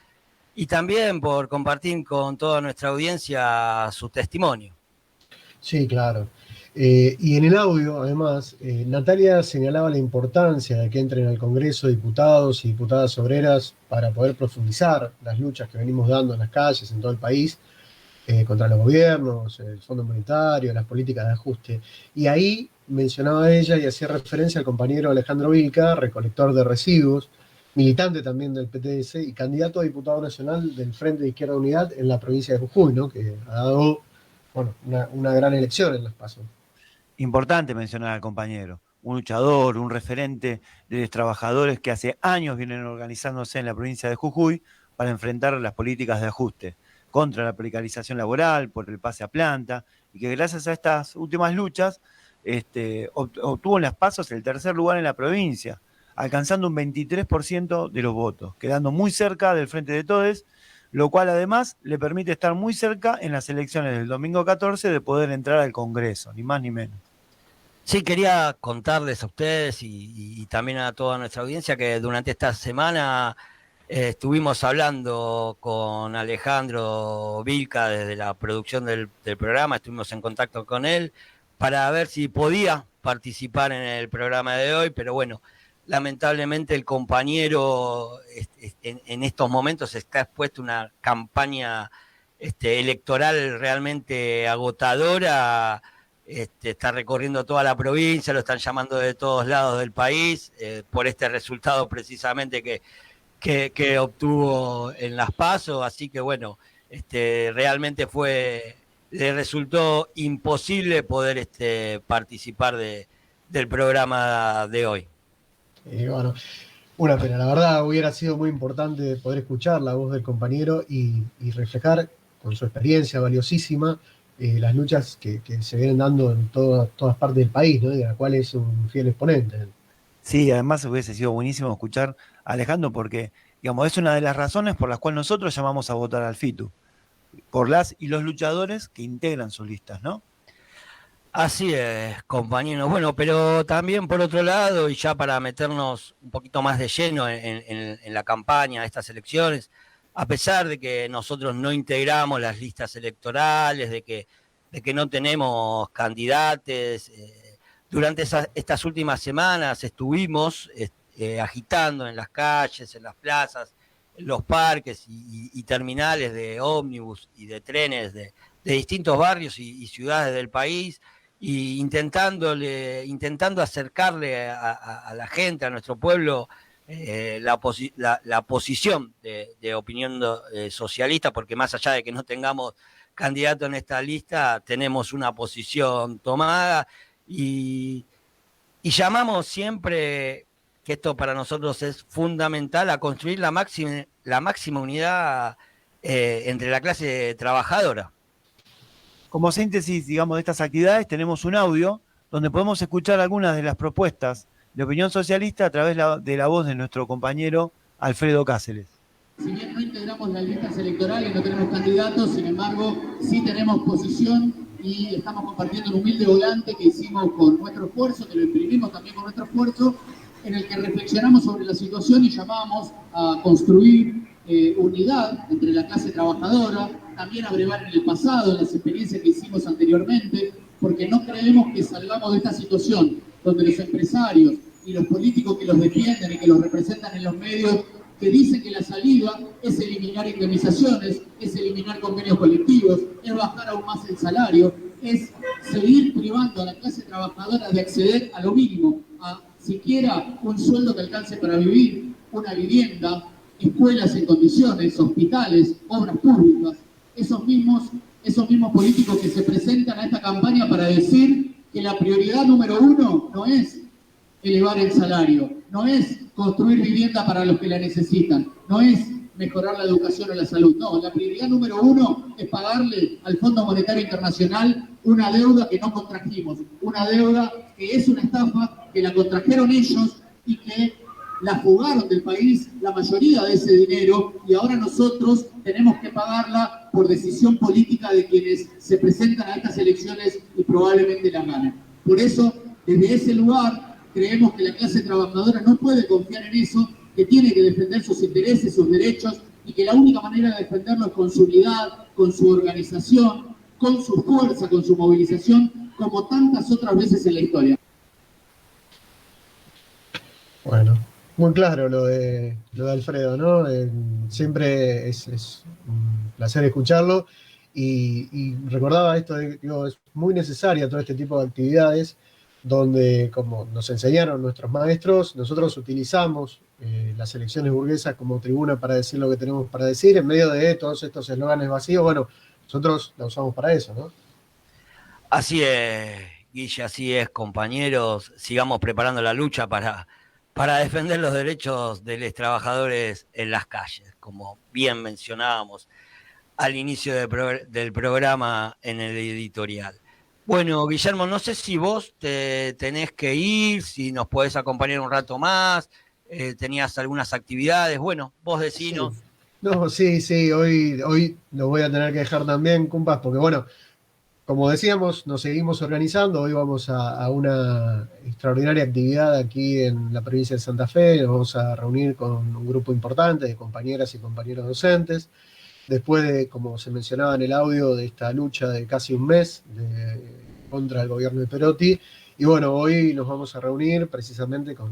y también por compartir con toda nuestra audiencia su testimonio. Sí, claro. Y en el audio, además, Natalia señalaba la importancia de que entren al Congreso diputados y diputadas obreras para poder profundizar las luchas que venimos dando en las calles, en todo el país, contra los gobiernos, el Fondo Monetario, las políticas de ajuste. Y ahí mencionaba ella y hacía referencia al compañero Alejandro Vilca, recolector de residuos, militante también del PTS y candidato a diputado nacional del Frente de Izquierda Unidad en la provincia de Jujuy, ¿no? Que ha dado una gran elección en las PASO. Importante mencionar al compañero, un luchador, un referente de los trabajadores que hace años vienen organizándose en la provincia de Jujuy para enfrentar las políticas de ajuste contra la precarización laboral, por el pase a planta, y que gracias a estas últimas luchas obtuvo en las PASOs el tercer lugar en la provincia, alcanzando un 23% de los votos, quedando muy cerca del Frente de Todes, lo cual además le permite estar muy cerca en las elecciones del domingo 14 de poder entrar al Congreso, ni más ni menos. Sí, quería contarles a ustedes y también a toda nuestra audiencia que durante esta semana estuvimos hablando con Alejandro Vilca desde la producción del programa, estuvimos en contacto con él para ver si podía participar en el programa de hoy, pero bueno, lamentablemente el compañero en estos momentos está expuesto a una campaña electoral realmente agotadora. Está recorriendo toda la provincia, lo están llamando de todos lados del país, por este resultado precisamente que obtuvo en las PASO, así que bueno, realmente le resultó imposible poder participar del programa de hoy. Bueno, una pena, la verdad hubiera sido muy importante poder escuchar la voz del compañero y reflejar con su experiencia valiosísima las luchas que se vienen dando en todas partes del país, ¿no? De la cual es un fiel exponente. Sí, además hubiese sido buenísimo escuchar a Alejandro porque, digamos, es una de las razones por las cuales nosotros llamamos a votar al FITU, por las y los luchadores que integran sus listas, ¿no? Así es, compañeros. Bueno, pero también por otro lado, y ya para meternos un poquito más de lleno en la campaña de estas elecciones, a pesar de que nosotros no integramos las listas electorales, de que no tenemos candidatos, durante estas últimas semanas estuvimos agitando en las calles, en las plazas, en los parques y terminales de ómnibus y de trenes de distintos barrios y ciudades del país, y intentando acercarle a la gente, a nuestro pueblo, la posición de Opinión Socialista, porque más allá de que no tengamos candidato en esta lista, tenemos una posición tomada y llamamos siempre que esto para nosotros es fundamental, a construir la máxima unidad entre la clase trabajadora. Como síntesis, digamos, de estas actividades, tenemos un audio donde podemos escuchar algunas de las propuestas de Opinión Socialista a través de la voz de nuestro compañero Alfredo Cáceres. Si bien no integramos las listas electorales, no tenemos candidatos, sin embargo, sí tenemos posición y estamos compartiendo un humilde volante que hicimos con nuestro esfuerzo, que lo imprimimos también con nuestro esfuerzo, en el que reflexionamos sobre la situación y llamamos a construir unidad entre la clase trabajadora, también a brevar en el pasado, en las experiencias que hicimos anteriormente, porque no creemos que salgamos de esta situación donde los empresarios y los políticos que los defienden y que los representan en los medios, que dicen que la salida es eliminar indemnizaciones, es eliminar convenios colectivos, es bajar aún más el salario, es seguir privando a la clase trabajadora de acceder a lo mínimo, a siquiera un sueldo que alcance para vivir, una vivienda, escuelas en condiciones, hospitales, obras públicas. Esos mismos políticos que se presentan a esta campaña para decir que la prioridad número 1 no es elevar el salario, no es construir vivienda para los que la necesitan, no es mejorar la educación o la salud. No, la prioridad número 1 es pagarle al Fondo Monetario Internacional una deuda que no contrajimos, una deuda que es una estafa, que la contrajeron ellos y que la fugaron del país la mayoría de ese dinero y ahora nosotros tenemos que pagarla por decisión política de quienes se presentan a estas elecciones y probablemente las ganen. Por eso, desde ese lugar, creemos que la clase trabajadora no puede confiar en eso, que tiene que defender sus intereses, sus derechos, y que la única manera de defenderlo es con su unidad, con su organización, con su fuerza, con su movilización, como tantas otras veces en la historia. Bueno, muy claro lo de Alfredo, ¿no? Siempre es un placer escucharlo y recordaba esto, digo, es muy necesaria todo este tipo de actividades donde, como nos enseñaron nuestros maestros, nosotros utilizamos las elecciones burguesas como tribuna para decir lo que tenemos para decir, en medio de todos estos eslóganes vacíos. Bueno, nosotros la usamos para eso, ¿no? Así es, Guille, así es, compañeros. Sigamos preparando la lucha para defender los derechos de los trabajadores en las calles, como bien mencionábamos al inicio del programa en el editorial. Bueno, Guillermo, no sé si vos te tenés que ir, si nos podés acompañar un rato más, tenías algunas actividades, bueno, vos decinos. Sí. No, sí, hoy lo voy a tener que dejar también, compas, porque bueno, como decíamos, nos seguimos organizando, hoy vamos a una extraordinaria actividad aquí en la provincia de Santa Fe, nos vamos a reunir con un grupo importante de compañeras y compañeros docentes, después de, como se mencionaba en el audio, de esta lucha de casi un mes contra el gobierno de Perotti, y bueno, hoy nos vamos a reunir precisamente con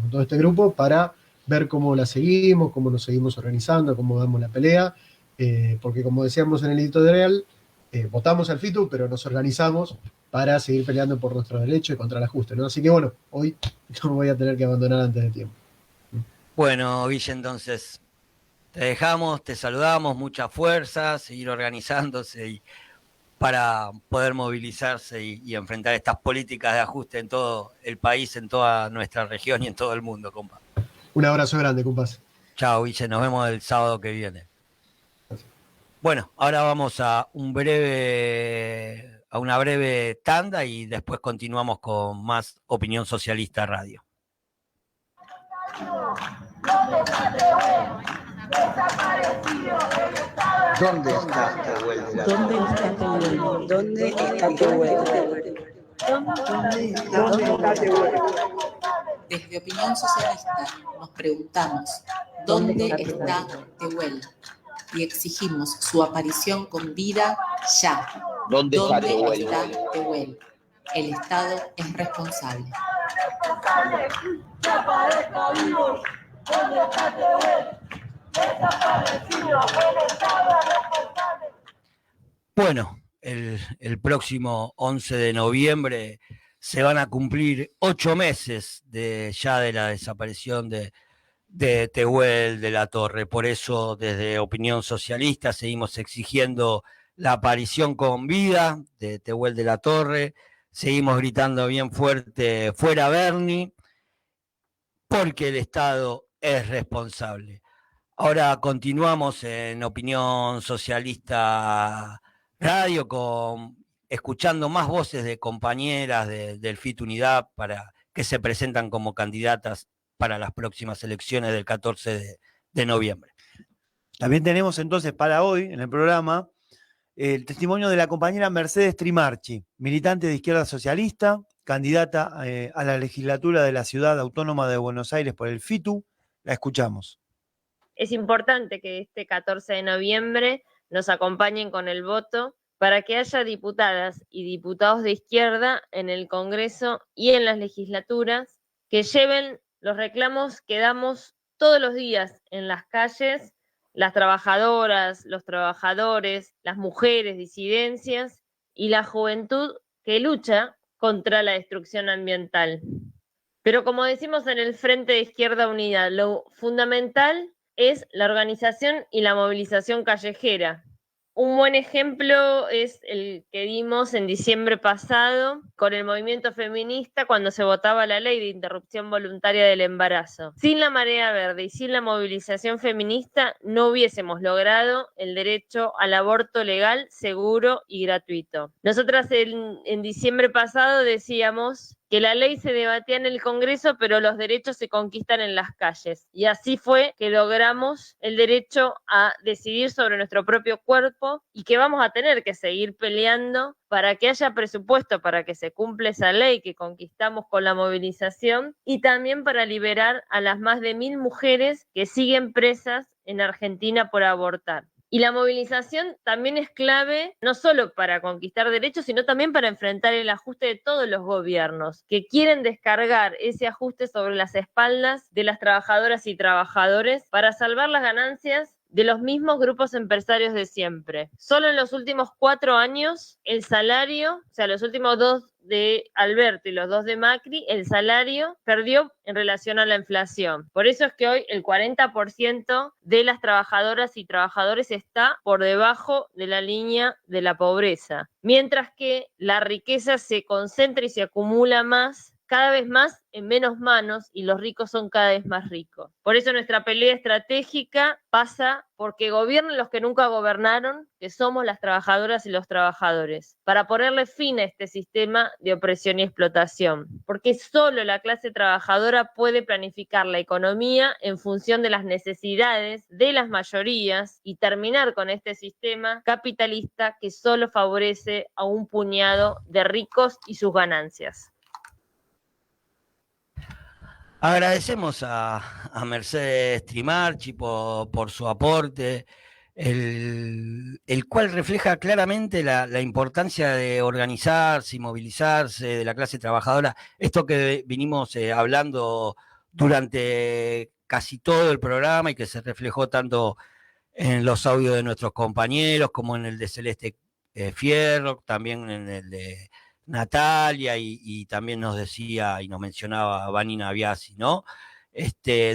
todo este grupo para ver cómo la seguimos, cómo nos seguimos organizando, cómo damos la pelea, porque como decíamos en el editorial, votamos al FITU, pero nos organizamos para seguir peleando por nuestros derechos y contra el ajuste, ¿no? Así que bueno, hoy no voy a tener que abandonar antes de tiempo. Bueno, Guille, entonces te dejamos, te saludamos, mucha fuerza, seguir organizándose y para poder movilizarse y enfrentar estas políticas de ajuste en todo el país, en toda nuestra región y en todo el mundo, compa. Un abrazo grande, compas. Chao, Guille, nos vemos el sábado que viene. Bueno, ahora vamos a una breve tanda y después continuamos con más Opinión Socialista Radio. ¿Dónde está Tehuel? ¿Dónde está Tehuel? ¿Dónde está Tehuel? ¿Dónde está Tehuel? Desde Opinión Socialista nos preguntamos, ¿dónde está Tehuel? Y exigimos su aparición con vida ya. ¿Dónde está Tehuel? El Estado es responsable. Bueno, el próximo 11 de noviembre se van a cumplir 8 meses ya de la desaparición de Tehuel de la Torre. Por eso, desde Opinión Socialista, seguimos exigiendo la aparición con vida de Tehuel de la Torre. Seguimos gritando bien fuerte, fuera Bernie. porque el Estado es responsable. Ahora continuamos en Opinión Socialista Radio escuchando más voces de compañeras del FIT Unidad que se presentan como candidatas para las próximas elecciones del 14 de noviembre. También tenemos entonces para hoy en el programa el testimonio de la compañera Mercedes Trimarchi, militante de Izquierda Socialista, candidata a la legislatura de la Ciudad Autónoma de Buenos Aires por el FITU. La escuchamos. Es importante que este 14 de noviembre nos acompañen con el voto para que haya diputadas y diputados de izquierda en el Congreso y en las legislaturas que lleven los reclamos que damos todos los días en las calles, las trabajadoras, los trabajadores, las mujeres, disidencias y la juventud que lucha contra la destrucción ambiental. Pero como decimos en el Frente de Izquierda Unida, lo fundamental es la organización y la movilización callejera. Un buen ejemplo es el que dimos en diciembre pasado con el movimiento feminista cuando se votaba la ley de interrupción voluntaria del embarazo. Sin la marea verde y sin la movilización feminista no hubiésemos logrado el derecho al aborto legal, seguro y gratuito. Nosotras en diciembre pasado decíamos que la ley se debatía en el Congreso, pero los derechos se conquistan en las calles. Y así fue que logramos el derecho a decidir sobre nuestro propio cuerpo y que vamos a tener que seguir peleando para que haya presupuesto para que se cumpla esa ley que conquistamos con la movilización y también para liberar a las más de 1000 mujeres que siguen presas en Argentina por abortar. Y la movilización también es clave, no solo para conquistar derechos, sino también para enfrentar el ajuste de todos los gobiernos, que quieren descargar ese ajuste sobre las espaldas de las trabajadoras y trabajadores para salvar las ganancias de los mismos grupos empresarios de siempre. Solo en los últimos 4 años, el salario, o sea, los últimos 2 de Alberto y los 2 de Macri, el salario perdió en relación a la inflación. Por eso es que hoy el 40% de las trabajadoras y trabajadores está por debajo de la línea de la pobreza, mientras que la riqueza se concentra y se acumula cada vez más en menos manos y los ricos son cada vez más ricos. Por eso nuestra pelea estratégica pasa porque gobiernen los que nunca gobernaron, que somos las trabajadoras y los trabajadores, para ponerle fin a este sistema de opresión y explotación, porque solo la clase trabajadora puede planificar la economía en función de las necesidades de las mayorías y terminar con este sistema capitalista que solo favorece a un puñado de ricos y sus ganancias. Agradecemos a Mercedes Trimarchi por su aporte, el cual refleja claramente la importancia de organizarse y movilizarse de la clase trabajadora. Esto que vinimos hablando durante casi todo el programa y que se reflejó tanto en los audios de nuestros compañeros como en el de Celeste Fierro, también en el de Natalia y también nos decía y nos mencionaba Vanina Biasi, ¿no?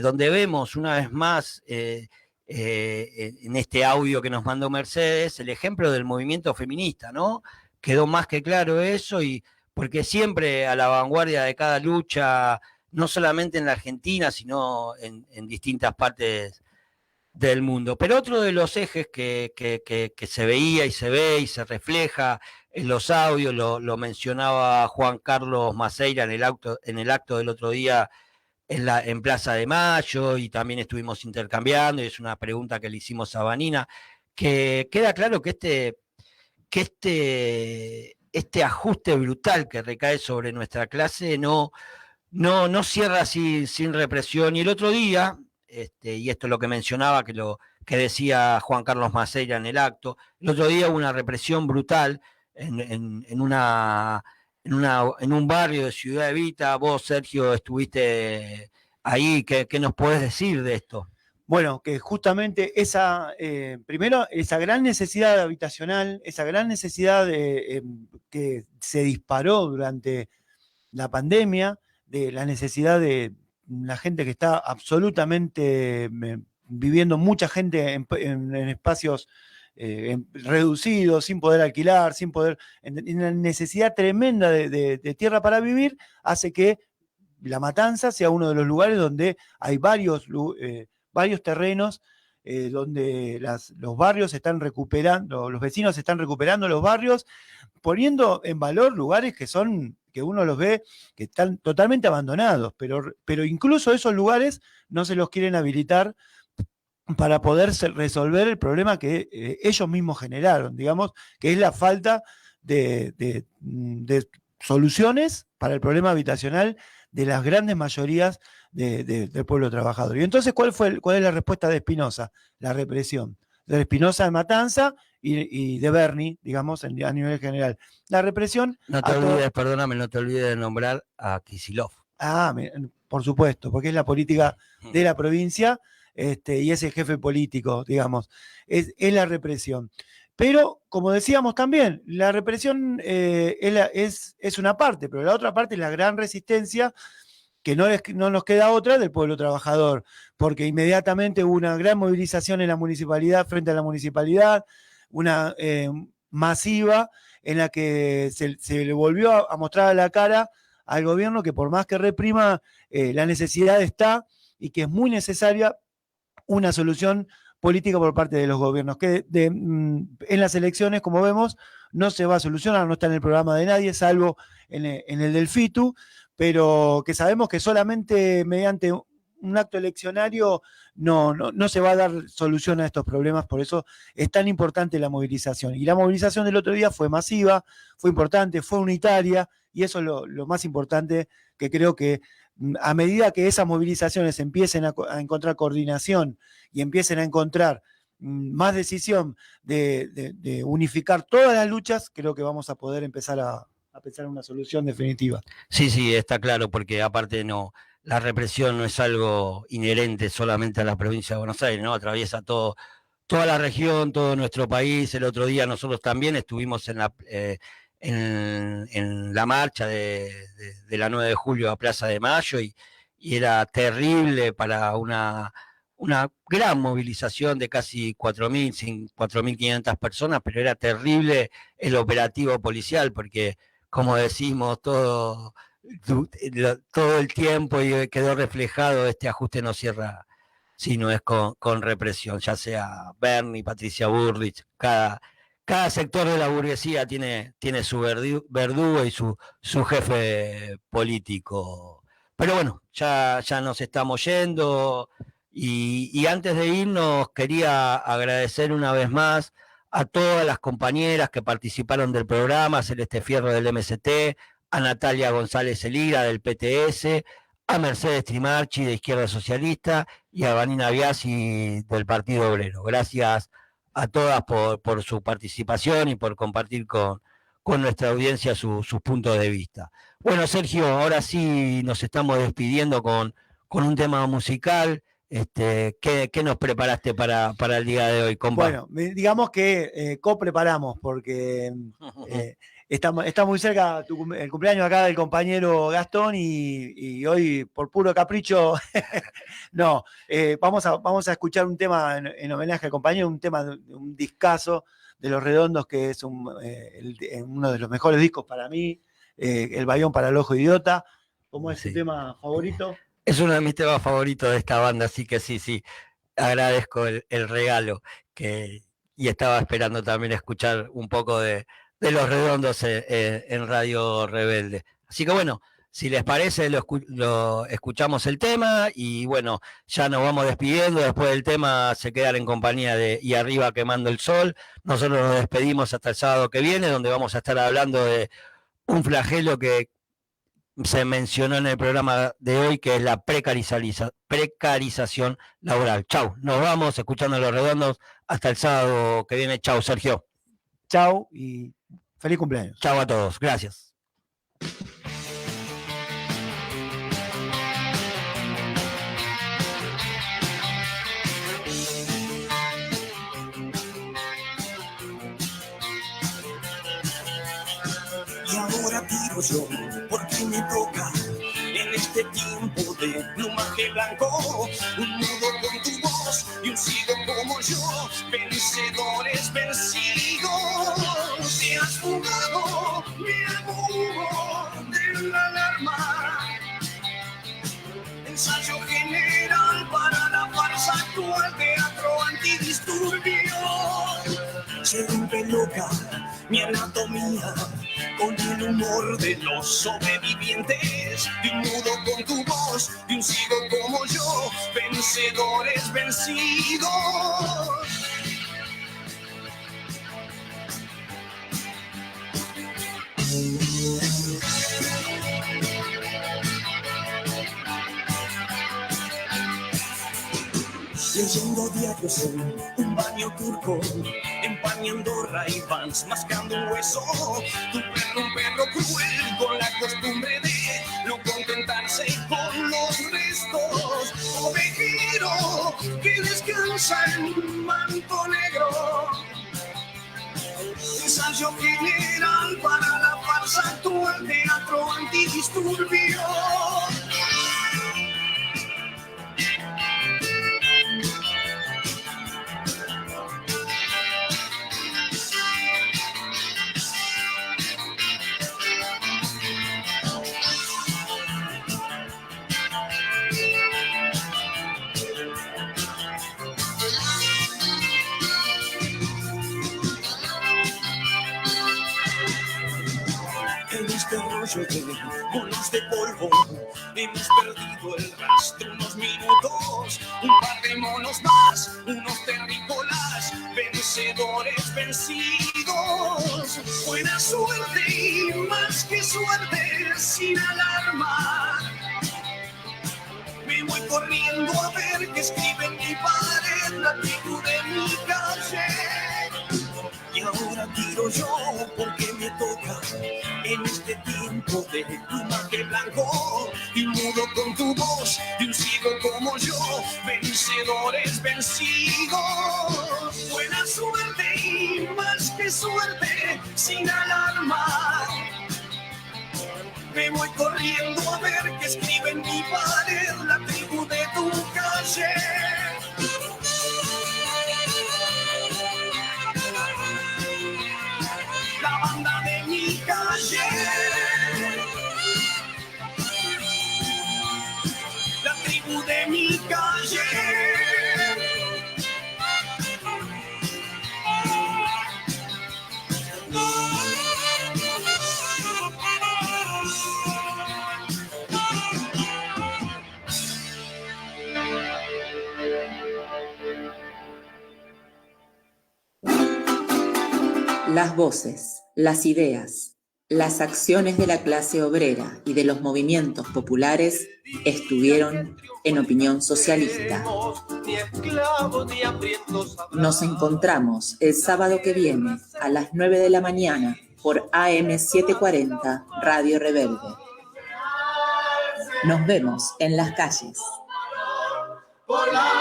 Donde vemos una vez más en este audio que nos mandó Mercedes el ejemplo del movimiento feminista, ¿no? Quedó más que claro eso y porque siempre a la vanguardia de cada lucha, no solamente en la Argentina, sino en distintas partes del mundo. Pero otro de los ejes que se veía y se ve y se refleja en los audios, lo mencionaba Juan Carlos Maceira en el acto del otro día en Plaza de Mayo, y también estuvimos intercambiando, y es una pregunta que le hicimos a Vanina, que queda claro que este ajuste brutal que recae sobre nuestra clase no cierra así sin represión. Y el otro día, y esto es lo que mencionaba, que decía Juan Carlos Maceira en el acto, el otro día hubo una represión brutal en un barrio de Ciudad Evita. Vos, Sergio, estuviste ahí. ¿Qué nos podés decir de esto? Bueno, que justamente primero, esa gran necesidad habitacional, esa gran necesidad que se disparó durante la pandemia, de la necesidad de la gente que está absolutamente viviendo, mucha gente en espacios reducidos, sin poder alquilar, en una necesidad tremenda de tierra para vivir, hace que La Matanza sea uno de los lugares donde hay varios terrenos donde los barrios están recuperando, los vecinos están recuperando los barrios, poniendo en valor lugares que uno los ve que están totalmente abandonados, pero incluso esos lugares no se los quieren habilitar para poder resolver el problema que ellos mismos generaron, digamos, que es la falta de soluciones para el problema habitacional de las grandes mayorías del pueblo trabajador. Y entonces, ¿cuál es la respuesta de Espinosa? La represión. De Espinosa de Matanza y de Berni, digamos, a nivel general. La represión... No te olvides, perdóname, no te olvides de nombrar a Kicillof. Por supuesto, porque es la política de la provincia y es el jefe político, digamos. Es la represión. Pero, como decíamos también, la represión es una parte, pero la otra parte es la gran resistencia, que no nos queda otra, del pueblo trabajador, porque inmediatamente hubo una gran movilización en la municipalidad, frente a la municipalidad, una masiva, en la que se le volvió a mostrar a la cara al gobierno que por más que reprima, la necesidad está, y que es muy necesaria una solución política por parte de los gobiernos, que en las elecciones, como vemos, no se va a solucionar, no está en el programa de nadie, salvo en el del FITU, pero que sabemos que solamente mediante un acto eleccionario no se va a dar solución a estos problemas, por eso es tan importante la movilización. Y la movilización del otro día fue masiva, fue importante, fue unitaria, y eso es lo más importante, que creo que a medida que esas movilizaciones empiecen a encontrar coordinación y empiecen a encontrar más decisión de unificar todas las luchas, creo que vamos a poder empezar a pensar en una solución definitiva. Sí, está claro, porque aparte la represión no es algo inherente solamente a la provincia de Buenos Aires, ¿no? Atraviesa toda la región, todo nuestro país. El otro día nosotros también estuvimos en la marcha de la 9 de julio a Plaza de Mayo y era terrible para una gran movilización de casi 4.500 personas, pero era terrible el operativo policial, porque, como decimos, todo el tiempo y quedó reflejado, este ajuste no cierra si no es con represión, ya sea Berni, Patricia Bullrich, cada sector de la burguesía tiene su verdugo y su jefe político. Pero bueno, ya nos estamos yendo, y antes de irnos quería agradecer una vez más a todas las compañeras que participaron del programa, a Celeste Fierro del MST, a Natalia González Elira del PTS, a Mercedes Trimarchi de Izquierda Socialista y a Vanina Biasi del Partido Obrero. Gracias a todas por su participación y por compartir con nuestra audiencia sus puntos de vista. Bueno, Sergio, ahora sí nos estamos despidiendo con un tema musical. ¿Qué nos preparaste para el día de hoy, compa? Bueno, digamos que co-preparamos, porque está muy cerca el cumpleaños acá del compañero Gastón, y hoy, por puro capricho, vamos a escuchar un tema en homenaje al compañero, un tema, un discazo de Los Redondos, que es uno de los mejores discos para mí, El Bayón para el Ojo Idiota. ¿Cómo es su tema favorito? Es uno de mis temas favoritos de esta banda, así que sí, agradezco el regalo, y estaba esperando también escuchar un poco de Los Redondos en Radio Rebelde. Así que bueno, si les parece, lo escuchamos el tema, y bueno, ya nos vamos despidiendo. Después del tema se quedan en compañía de Y Arriba Quemando el Sol. Nosotros nos despedimos hasta el sábado que viene, donde vamos a estar hablando de un flagelo que se mencionó en el programa de hoy, que es la precarización laboral. Chau, nos vamos escuchando Los Redondos hasta el sábado que viene. Chau, Sergio. Chau y feliz cumpleaños. Chau a todos, gracias. Y ahora tiro yo, porque me toca en este tiempo de plumaje blanco, un nudo con tu voz y un sigo como yo, vencedores vencidos. Te has fugado, me hago humo de la alarma, ensayo general para la farsa actual, teatro antidisturbio. Se rompe loca mi anatomía con el humor de los sobrevivientes, de un mudo con tu voz, de un ciego como yo, vencedores vencidos. Leyendo diarios en un baño turco, empañando Ray-Bans, mascando un hueso. Tu perro, un perro cruel, con la costumbre de no contentarse con los restos. Ovejero que descansa en un manto negro. Ensayo general para la farsa actual, teatro antidisturbio. De bolas de polvo, hemos perdido el rastro unos minutos, un par de monos más, unos terrícolas, vencedores vencidos. Buena suerte y más que suerte, sin alarma. Me voy corriendo a ver qué escribe en mi pared la tribu de mi calle. Y ahora tiro yo porque me toca en este tiempo de plumaje blanco y mudo con tu voz de un ciego como yo, vencedores vencidos. Buena suerte y más que suerte, sin alarma. Me voy corriendo a ver qué escribe en mi pared la tribu de tu calle. La banda de mi calle, la tribu de mi calle. Las voces, las ideas, las acciones de la clase obrera y de los movimientos populares estuvieron en Opinión Socialista. Nos encontramos el sábado que viene a las 9 de la mañana por AM740 Radio Rebelde. Nos vemos en las calles. Por la